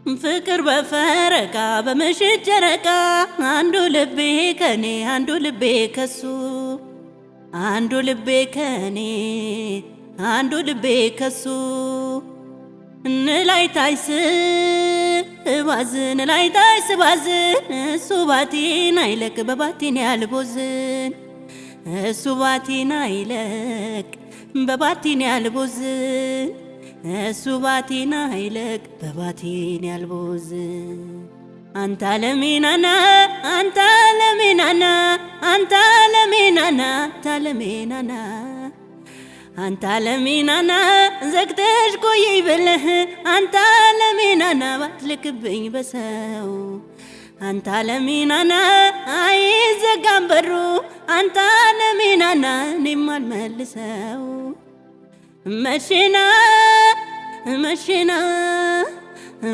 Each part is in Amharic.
ፍቅር በፈረቃ በምሽት ጨረቃ አንዱ ልቤ ከኔ አንዱ ልቤ ከሱ አንዱ ልቤ ከኔ አንዱ ልቤ ከሱ እንላይታይስ ባዝን ላይታይስ ባዝን እሱ ባቲን አይለቅ በባቲን ያልቦዝን እሱ ባቲን አይለቅ በባቲን ያልቦዝን እሱ ባቲን አይለቅ በባቲን ያልቦዝን አንተ ለሚናና አንተ ለሚናና አንተ ለሚናና አንተ ለሚናና አንተ ለሚናና ዘግተሽ ቆይ ብለህ አንተ ለሚናና ባትልክብኝ በሰው አንተ ለሚናና አይዘጋም በሩ አንተ ለሚናና እኔም አልመልሰው መሽና መሽና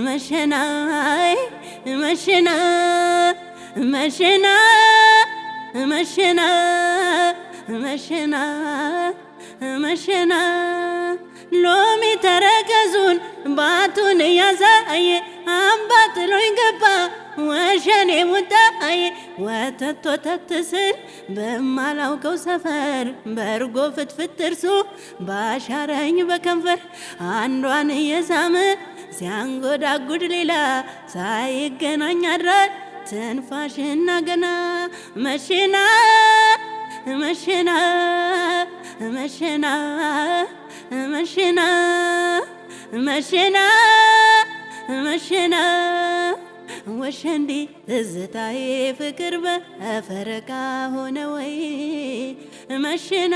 መሽና መሽና መሽና መሽና መሽና መሽና ሎሚ ተረከዙን ባቱን ያሳየ አምባጥሎኝ ገባ ወሸኔ ሙጣዬ ወተት ወተት ስል በማላውቀው ሰፈር በርጎ ፍትፍት እርሱ ባሻረኝ በከንፈር አንዷን እየሳመ ሲያንጎዳጉድ ሌላ ሳይገናኝ አድራል ትንፋሽና ገና መሽና መሽና መሽና መሽና መሽና መሽና ወሸንዲ ትዝታዬ ፍቅር በፈረቃ ሆነ ወይ መሽና